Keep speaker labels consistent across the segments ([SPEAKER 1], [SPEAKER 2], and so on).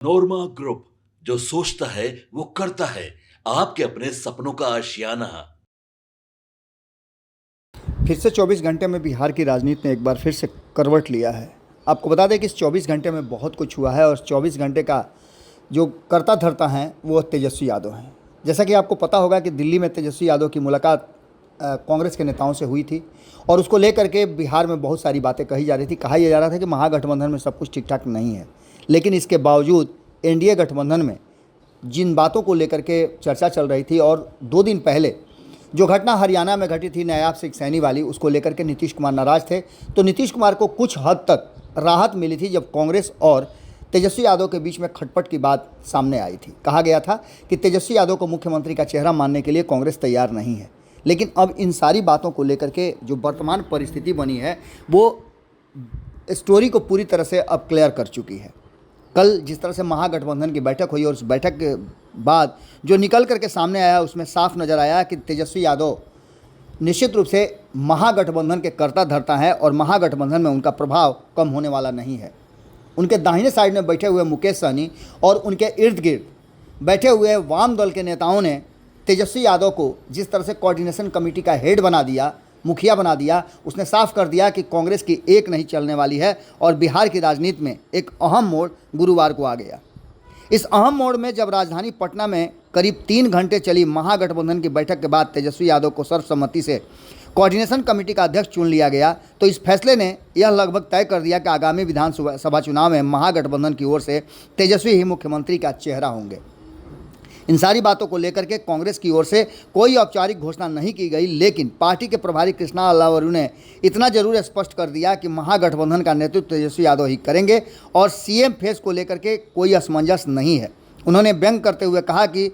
[SPEAKER 1] नोरमा group, जो सोचता है वो करता है। आपके अपने सपनों का आशियाना।
[SPEAKER 2] फिर से 24 घंटे में बिहार की राजनीति ने एक बार फिर से करवट लिया है। आपको बता दें कि इस 24 घंटे में बहुत कुछ हुआ है और 24 घंटे का जो कर्ता धर्ता हैं वो तेजस्वी यादव हैं। जैसा कि आपको पता होगा कि दिल्ली में तेजस्वी यादव की मुलाकात कांग्रेस के नेताओं से हुई थी और उसको लेकर के बिहार में बहुत सारी बातें कही जा रही थी। कहा यह जा रहा था कि महागठबंधन में सब कुछ ठीक ठाक नहीं है, लेकिन इसके बावजूद एनडीए गठबंधन में जिन बातों को लेकर के चर्चा चल रही थी और 2 दिन पहले जो घटना हरियाणा में घटी थी नायाब सिंह सैनी वाली, उसको लेकर के नीतीश कुमार नाराज थे। तो नीतीश कुमार को कुछ हद तक राहत मिली थी जब कांग्रेस और तेजस्वी यादव के बीच में खटपट की बात सामने आई थी। कहा गया था कि तेजस्वी यादव को मुख्यमंत्री का चेहरा मानने के लिए कांग्रेस तैयार नहीं है। लेकिन अब इन सारी बातों को लेकर के जो वर्तमान परिस्थिति बनी है वो स्टोरी को पूरी तरह से अब क्लियर कर चुकी है। कल जिस तरह से महागठबंधन की बैठक हुई और उस बैठक के बाद जो निकल करके सामने आया उसमें साफ नज़र आया कि तेजस्वी यादव निश्चित रूप से महागठबंधन के कर्ता धर्ता हैं और महागठबंधन में उनका प्रभाव कम होने वाला नहीं है। उनके दाहिने साइड में बैठे हुए मुकेश सहनी और उनके इर्द गिर्द बैठे हुए वाम दल के नेताओं ने तेजस्वी यादव को जिस तरह से कोऑर्डिनेशन कमेटी का हेड बना दिया, मुखिया बना दिया, उसने साफ कर दिया कि कांग्रेस की एक नहीं चलने वाली है और बिहार की राजनीति में एक अहम मोड़ गुरुवार को आ गया। इस अहम मोड़ में जब राजधानी पटना में करीब 3 घंटे चली महागठबंधन की बैठक के बाद तेजस्वी यादव को सर्वसम्मति से कोऑर्डिनेशन कमेटी का अध्यक्ष चुन लिया गया, तो इस फैसले ने यह लगभग तय कर दिया कि आगामी विधानसभा चुनाव में महागठबंधन की ओर से तेजस्वी ही मुख्यमंत्री का चेहरा होंगे। इन सारी बातों को लेकर के कांग्रेस की ओर से कोई औपचारिक घोषणा नहीं की गई, लेकिन पार्टी के प्रभारी कृष्णा अल्लावरू ने इतना जरूर स्पष्ट कर दिया कि महागठबंधन का नेतृत्व तेजस्वी यादव ही करेंगे और सीएम फेस को लेकर के कोई असमंजस नहीं है। उन्होंने व्यंग करते हुए कहा कि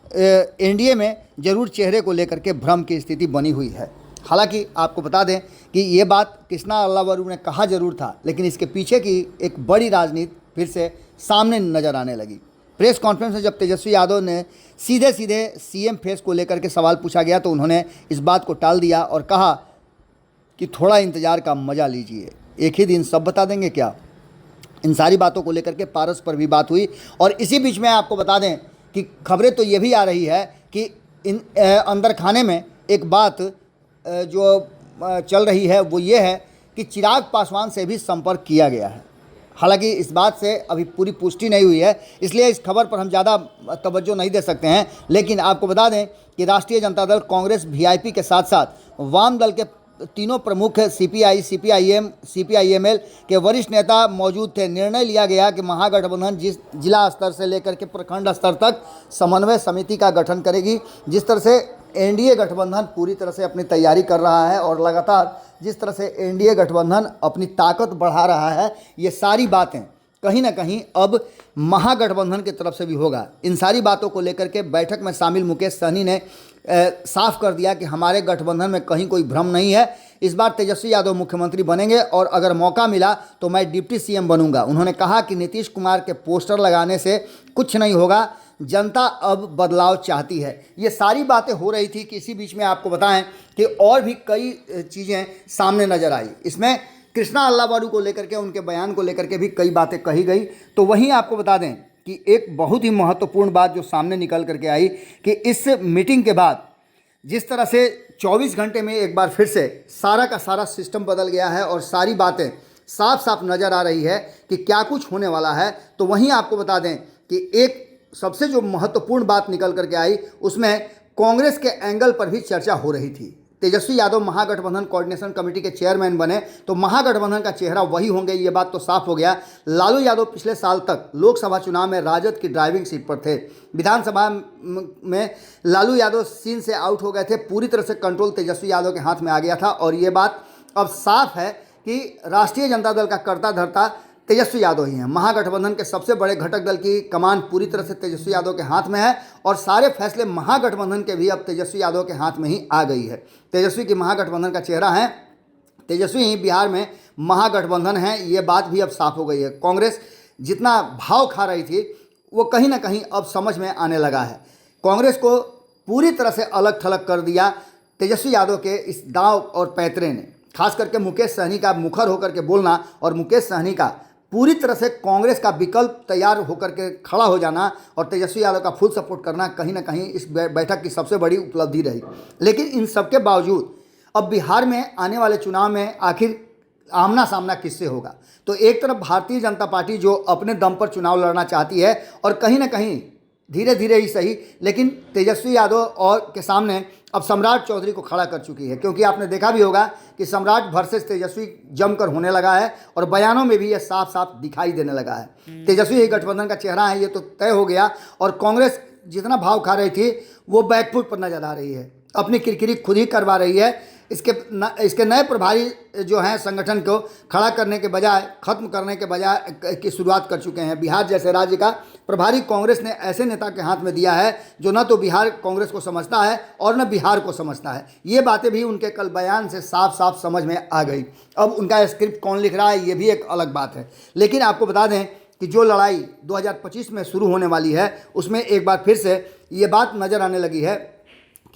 [SPEAKER 2] एनडीए में जरूर चेहरे को लेकर के भ्रम की स्थिति बनी हुई है। हालांकि आपको बता दें कि ये बात कृष्णा अल्लावरू ने कहा जरूर था, लेकिन इसके पीछे की एक बड़ी राजनीति फिर से सामने नजर आने लगी। प्रेस कॉन्फ्रेंस में जब तेजस्वी यादव ने सीधे सीधे सीएम फेस को लेकर के सवाल पूछा गया तो उन्होंने इस बात को टाल दिया और कहा कि थोड़ा इंतजार का मजा लीजिए, एक ही दिन सब बता देंगे क्या। इन सारी बातों को लेकर के पारस पर भी बात हुई और इसी बीच में आपको बता दें कि खबरें तो ये भी आ रही है कि इन अंदर खाने में एक बात जो चल रही है वो ये है कि चिराग पासवान से भी संपर्क किया गया है। हालांकि इस बात से अभी पूरी पुष्टि नहीं हुई है, इसलिए इस खबर पर हम ज़्यादा तवज्जो नहीं दे सकते हैं। लेकिन आपको बता दें कि राष्ट्रीय जनता दल कांग्रेस वीआईपी के साथ साथ वाम दल के तीनों प्रमुख सीपीआई, सीपीआईएम, सीपीआईएमएल के वरिष्ठ नेता मौजूद थे। निर्णय लिया गया कि महागठबंधन जिस जिला स्तर से लेकर के प्रखंड स्तर तक समन्वय समिति का गठन करेगी। जिस तरह से एनडीए गठबंधन पूरी तरह से अपनी तैयारी कर रहा है और लगातार जिस तरह से एनडीए गठबंधन अपनी ताकत बढ़ा रहा है, ये सारी बातें कहीं ना कहीं अब महागठबंधन की तरफ से भी होगा। इन सारी बातों को लेकर के बैठक में शामिल मुकेश सहनी ने साफ कर दिया कि हमारे गठबंधन में कहीं कोई भ्रम नहीं है। इस बार तेजस्वी यादव मुख्यमंत्री बनेंगे और अगर मौका मिला तो मैं डिप्टी सीएम बनूंगा। उन्होंने कहा कि नीतीश कुमार के पोस्टर लगाने से कुछ नहीं होगा, जनता अब बदलाव चाहती है। ये सारी बातें हो रही थी कि इसी बीच में आपको बताएं कि और भी कई चीज़ें सामने नजर आई। इसमें कृष्णा अल्लावरू को लेकर के, उनके बयान को लेकर के भी कई बातें कही गई। तो वहीं आपको बता दें कि एक बहुत ही महत्वपूर्ण बात जो सामने निकल करके आई कि इस मीटिंग के बाद जिस तरह से 24 घंटे में एक बार फिर से सारा का सारा सिस्टम बदल गया है और सारी बातें साफ साफ नज़र आ रही है कि क्या कुछ होने वाला है। तो वहीं आपको बता दें कि एक सबसे जो महत्वपूर्ण बात निकल करके आई उसमें कांग्रेस के एंगल पर भी चर्चा हो रही थी। तेजस्वी यादव महागठबंधन कोऑर्डिनेशन कमेटी के चेयरमैन बने तो महागठबंधन का चेहरा वही होंगे, ये बात तो साफ हो गया। लालू यादव पिछले साल तक लोकसभा चुनाव में राजद की ड्राइविंग सीट पर थे। विधानसभा में लालू यादव सीन से आउट हो गए थे। पूरी तरह से कंट्रोल तेजस्वी यादव के हाथ में आ गया था और ये बात अब साफ है कि राष्ट्रीय जनता दल का कर्ता धर्ता तेजस्वी यादव ही हैं। महागठबंधन के सबसे बड़े घटक दल की कमान पूरी तरह से तेजस्वी यादव के हाथ में है और सारे फैसले महागठबंधन के भी अब तेजस्वी यादव के हाथ में ही आ गई है। तेजस्वी की महागठबंधन का चेहरा है, तेजस्वी ही बिहार में महागठबंधन है, ये बात भी अब साफ हो गई है। कांग्रेस जितना भाव खा रही थी वो कहीं ना कहीं अब समझ में आने लगा है। कांग्रेस को पूरी तरह से अलग थलग कर दिया तेजस्वी यादव के इस दांव और पैतरे ने। खास करके मुकेश सहनी का मुखर होकर के बोलना और मुकेश सहनी का पूरी तरह से कांग्रेस का विकल्प तैयार होकर के खड़ा हो जाना और तेजस्वी यादव का फुल सपोर्ट करना कहीं ना कहीं इस बैठक की सबसे बड़ी उपलब्धि रही। लेकिन इन सबके बावजूद अब बिहार में आने वाले चुनाव में आखिर आमना सामना किससे होगा? तो एक तरफ भारतीय जनता पार्टी जो अपने दम पर चुनाव लड़ना चाहती है और कहीं ना कहीं धीरे धीरे ही सही लेकिन तेजस्वी यादव और के सामने अब सम्राट चौधरी को खड़ा कर चुकी है, क्योंकि आपने देखा भी होगा कि सम्राट वर्सेस तेजस्वी जमकर होने लगा है और बयानों में भी ये साफ साफ दिखाई देने लगा है। तेजस्वी ही गठबंधन का चेहरा है, ये तो तय हो गया। और कांग्रेस जितना भाव खा रही थी वो बैकफुट पर नजर आ रही है, अपनी किरकिरी खुद ही करवा रही है। इसके नए प्रभारी जो हैं संगठन को खड़ा करने के बजाय खत्म करने के बजाय की शुरुआत कर चुके हैं। बिहार जैसे राज्य का प्रभारी कांग्रेस ने ऐसे नेता के हाथ में दिया है जो न तो बिहार कांग्रेस को समझता है और न बिहार को समझता है। ये बातें भी उनके कल बयान से साफ साफ समझ में आ गई। अब उनका स्क्रिप्ट कौन लिख रहा है ये भी एक अलग बात है। लेकिन आपको बता दें कि जो लड़ाई 2025 में शुरू होने वाली है उसमें एक बार फिर से ये बात नज़र आने लगी है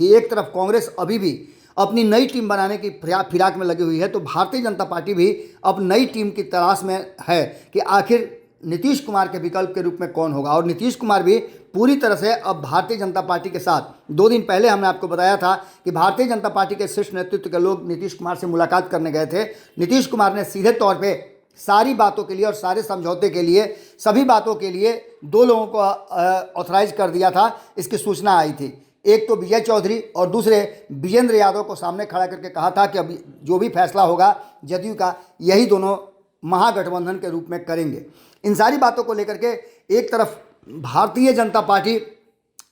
[SPEAKER 2] कि एक तरफ कांग्रेस अभी भी अपनी नई टीम बनाने की फिराक में लगी हुई है, तो भारतीय जनता पार्टी भी अब नई टीम की तलाश में है कि आखिर नीतीश कुमार के विकल्प के रूप में कौन होगा। और नीतीश कुमार भी पूरी तरह से अब भारतीय जनता पार्टी के साथ 2 दिन पहले हमने आपको बताया था कि भारतीय जनता पार्टी के शीर्ष नेतृत्व के लोग नीतीश कुमार से मुलाकात करने गए थे। नीतीश कुमार ने सीधे तौर पर सारी बातों के लिए और सारे समझौते के लिए सभी बातों के लिए 2 लोगों को ऑथराइज कर दिया था। इसकी सूचना आई थी, एक तो विजय चौधरी और दूसरे विजेंद्र यादव को सामने खड़ा करके कहा था कि अभी जो भी फैसला होगा जदयू का यही दोनों महागठबंधन के रूप में करेंगे। इन सारी बातों को लेकर के एक तरफ भारतीय जनता पार्टी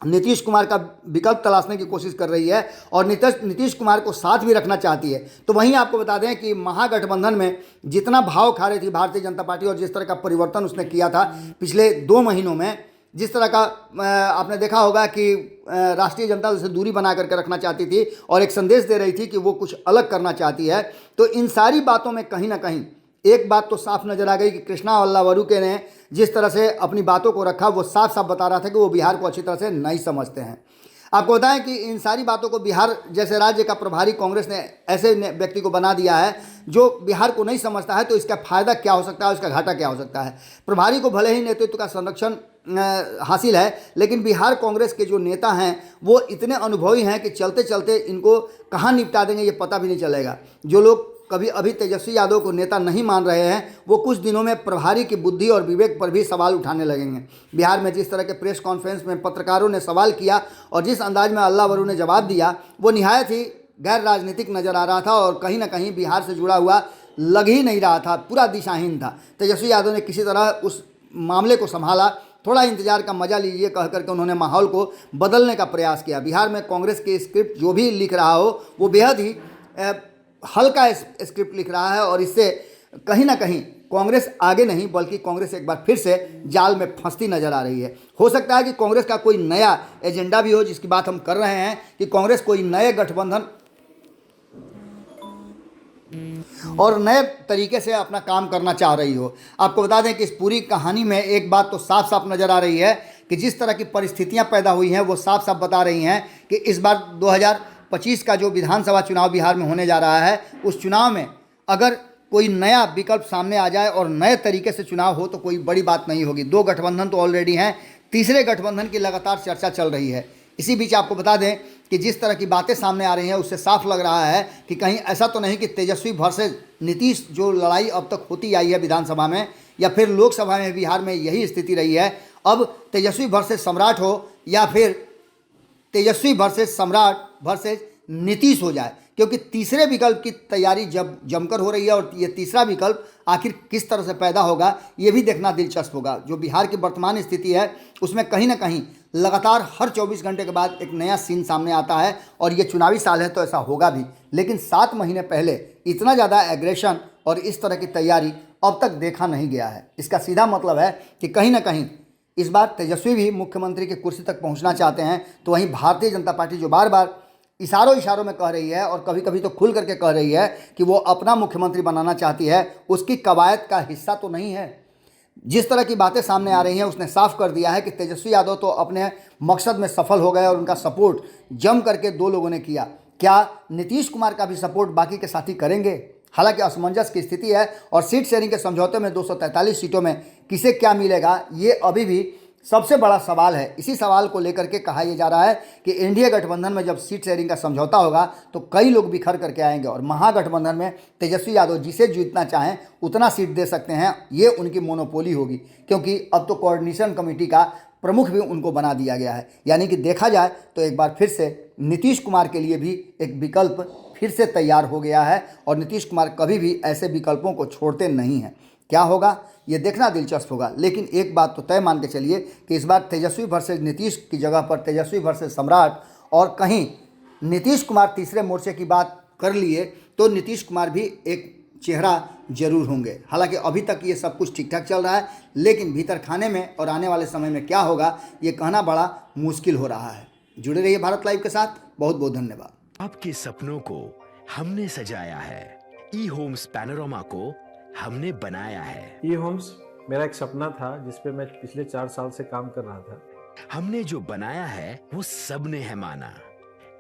[SPEAKER 2] नीतीश कुमार का विकल्प तलाशने की कोशिश कर रही है और नीतीश कुमार को साथ भी रखना चाहती है। तो वहीं आपको बता दें कि महागठबंधन में जितना भाव खा रही थी भारतीय जनता पार्टी और जिस तरह का परिवर्तन उसने किया था पिछले 2 महीनों में, जिस तरह का आपने देखा होगा कि राष्ट्रीय जनता दल से दूरी बना करके रखना चाहती थी और एक संदेश दे रही थी कि वो कुछ अलग करना चाहती है। तो इन सारी बातों में कहीं ना कहीं एक बात तो साफ नज़र आ गई कि कृष्णा वल्लावरुके ने जिस तरह से अपनी बातों को रखा वो साफ साफ बता रहा था कि वो बिहार को अच्छी तरह से नहीं समझते हैं। आपको बताएं कि इन सारी बातों को बिहार जैसे राज्य का प्रभारी कांग्रेस ने ऐसे व्यक्ति को बना दिया है जो बिहार को नहीं समझता है, तो इसका फायदा क्या हो सकता है, उसका घाटा क्या हो सकता है। प्रभारी को भले ही नेतृत्व का संरक्षण हासिल है, लेकिन बिहार कांग्रेस के जो नेता हैं वो इतने अनुभवी हैं कि चलते चलते इनको कहाँ निपटा देंगे ये पता भी नहीं चलेगा। जो लोग कभी अभी तेजस्वी यादव को नेता नहीं मान रहे हैं वो कुछ दिनों में प्रभारी की बुद्धि और विवेक पर भी सवाल उठाने लगेंगे। बिहार में जिस तरह के प्रेस कॉन्फ्रेंस में पत्रकारों ने सवाल किया और जिस अंदाज में अल्लावरू ने जवाब दिया वो निहायत ही गैर राजनीतिक नज़र आ रहा था और कहीं ना कहीं बिहार से जुड़ा हुआ लग ही नहीं रहा था, पूरा दिशाहीन था। तेजस्वी यादव ने किसी तरह उस मामले को संभाला, थोड़ा इंतजार का मजा लीजिए कह करके उन्होंने माहौल को बदलने का प्रयास किया। बिहार में कांग्रेस की स्क्रिप्ट जो भी लिख रहा हो वो बेहद ही हल्का स्क्रिप्ट लिख रहा है और इससे कहीं ना कहीं कांग्रेस आगे नहीं बल्कि कांग्रेस एक बार फिर से जाल में फंसती नजर आ रही है। हो सकता है कि कांग्रेस का कोई नया एजेंडा भी हो, जिसकी बात हम कर रहे हैं कि कांग्रेस कोई नए गठबंधन और नए तरीके से अपना काम करना चाह रही हो। आपको बता दें कि इस पूरी कहानी में एक बात तो साफ साफ नज़र आ रही है कि जिस तरह की परिस्थितियां पैदा हुई हैं वो साफ साफ बता रही हैं कि इस बार 2025 का जो विधानसभा चुनाव बिहार में होने जा रहा है उस चुनाव में अगर कोई नया विकल्प सामने आ जाए और नए तरीके से चुनाव हो तो कोई बड़ी बात नहीं होगी। 2 गठबंधन तो ऑलरेडी हैं, तीसरे गठबंधन की लगातार चर्चा चल रही है। इसी बीच आपको बता दें कि जिस तरह की बातें सामने आ रही हैं उससे साफ लग रहा है कि कहीं ऐसा तो नहीं कि तेजस्वी वर्सेस नीतीश जो लड़ाई अब तक होती आई है विधानसभा में या फिर लोकसभा में बिहार में यही स्थिति रही है, अब तेजस्वी वर्सेस सम्राट हो या फिर तेजस्वी वर्सेस सम्राट वर्सेस नीतीश हो जाए, क्योंकि तीसरे विकल्प की तैयारी जब जमकर हो रही है और ये तीसरा विकल्प आखिर किस तरह से पैदा होगा ये भी देखना दिलचस्प होगा। जो बिहार की वर्तमान स्थिति है उसमें कहीं ना कहीं लगातार हर 24 घंटे के बाद एक नया सीन सामने आता है और ये चुनावी साल है तो ऐसा होगा भी, लेकिन 7 महीने पहले इतना ज़्यादा एग्रेशन और इस तरह की तैयारी अब तक देखा नहीं गया है। इसका सीधा मतलब है कि कहीं ना कहीं इस बार तेजस्वी भी मुख्यमंत्री की कुर्सी तक पहुँचना चाहते हैं, तो वहीं भारतीय जनता पार्टी जो बार बार इशारों में कह रही है और कभी कभी तो खुल करके कह रही है कि वो अपना मुख्यमंत्री बनाना चाहती है, उसकी कवायद का हिस्सा तो नहीं है। जिस तरह की बातें सामने आ रही हैं उसने साफ कर दिया है कि तेजस्वी यादव तो अपने मकसद में सफल हो गए और उनका सपोर्ट जम करके 2 लोगों ने किया। क्या नीतीश कुमार का भी सपोर्ट बाकी के साथी करेंगे? हालांकि असमंजस की स्थिति है और सीट शेयरिंग के समझौते में 243 सीटों में किसे क्या मिलेगा, ये अभी भी सबसे बड़ा सवाल है। इसी सवाल को लेकर के कहा यह जा रहा है कि एनडीए गठबंधन में जब सीट शेयरिंग का समझौता होगा तो कई लोग बिखर करके आएंगे और महागठबंधन में तेजस्वी यादव जिसे जीतना चाहें उतना सीट दे सकते हैं, ये उनकी मोनोपोली होगी, क्योंकि अब तो कोऑर्डिनेशन कमेटी का प्रमुख भी उनको बना दिया गया है। यानी कि देखा जाए तो एक बार फिर से नीतीश कुमार के लिए भी एक विकल्प फिर से तैयार हो गया है और नीतीश कुमार कभी भी ऐसे विकल्पों को छोड़ते नहीं हैं। क्या होगा ये देखना दिलचस्प होगा, लेकिन एक बात तो तय मान के चलिए कि इस बार तेजस्वी वर्सेज नीतीश की जगह पर तेजस्वी वर्सेज सम्राट, और कहीं नीतीश कुमार तीसरे मोर्चे की बात कर लिए तो नीतीश कुमार भी एक चेहरा जरूर होंगे। हालांकि अभी तक ये सब कुछ ठीक ठाक चल रहा है, लेकिन भीतर खाने में और आने वाले समय में क्या होगा ये कहना बड़ा मुश्किल हो रहा है। जुड़े रहिए भारत लाइव के साथ। बहुत बहुत धन्यवाद।
[SPEAKER 3] आपके सपनों को हमने सजाया है, ई होम्स पैनोरामा को हमने बनाया है।
[SPEAKER 4] ई होम्स मेरा एक सपना था जिस पे मैं पिछले 4 साल से काम कर रहा था।
[SPEAKER 3] हमने जो बनाया है वो सबने है माना।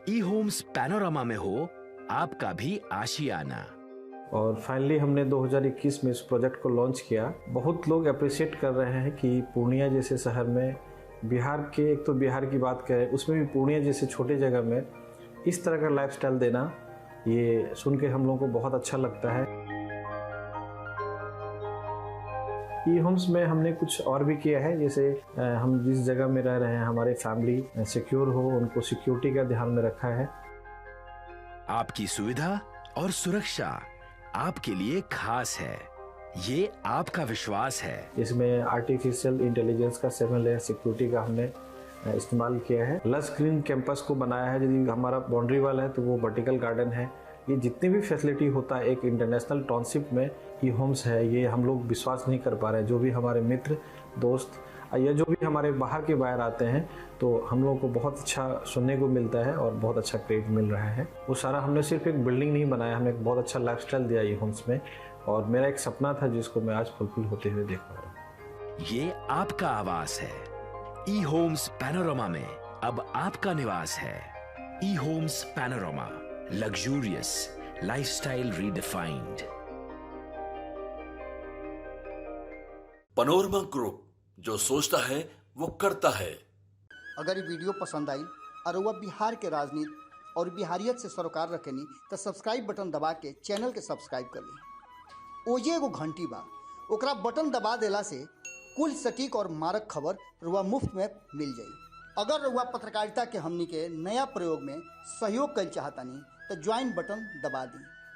[SPEAKER 3] ई होम्स पैनोरामा में हो आपका भी आशियाना।
[SPEAKER 4] और फाइनली हमने 2021 में इस प्रोजेक्ट को लॉन्च किया। बहुत लोग अप्रिशिएट कर रहे हैं कि पूर्णिया जैसे शहर में, बिहार के, एक तो बिहार की बात करें उसमें भी पूर्णिया जैसे छोटे जगह में इस तरह का लाइफस्टाइल देना, ये सुन के हम लोगों को बहुत अच्छा लगता है। ई होम्स में हमने कुछ और भी किया है, जैसे हम जिस जगह में रह रहे हैं हमारे फैमिली सिक्योर हो, उनको सिक्योरिटी का ध्यान में रखा है।
[SPEAKER 3] आपकी सुविधा और सुरक्षा आपके लिए खास है, ये आपका विश्वास है।
[SPEAKER 4] इसमें आर्टिफिशियल इंटेलिजेंस का 7 लेयर सिक्योरिटी का हमने इस्तेमाल किया है। लस ग्रीन कैंपस को बनाया है। यदि हमारा बाउंड्री वाल है तो वो वर्टिकल गार्डन है। ये जितनी भी फैसिलिटी होता है एक इंटरनेशनल टाउनशिप में ई होम्स है, ये हम लोग विश्वास नहीं कर पा रहे हैं। जो भी हमारे मित्र दोस्त या जो भी हमारे बाहर के बाहर आते हैं तो हम लोगों को बहुत अच्छा सुनने को मिलता है और बहुत अच्छा क्रेडिट मिल रहा है। वो सारा हमने सिर्फ एक बिल्डिंग नहीं बनाया, हमें एक बहुत अच्छा लाइफस्टाइल दिया ई होम्स में, और मेरा एक सपना था जिसको मैं आज फुलफिल होते हुए देख पा रहा हूँ।
[SPEAKER 3] ये आपका आवास है। ई होम्स पैनोरामा में अब आपका निवास है। E homes Panorama, luxurious lifestyle redefined.
[SPEAKER 1] Panorama group, जो सोचता है वो करता है।
[SPEAKER 2] अगर ये वीडियो पसंद आई और वह बिहार के राजनीति और बिहारियत से सरोकार रखेनी तो सब्सक्राइब बटन दबा के चैनल के सब्सक्राइब कर ली। ओजे एगो घंटी बा, ओकरा बटन दबा देला से कुल सटीक और मारक खबर रुआ मुफ्त में मिल जाई। अगर रुआ पत्रकारिता के हमनी के नया प्रयोग में सहयोग कर चाहतानी तो ज्वाइन बटन दबा दी।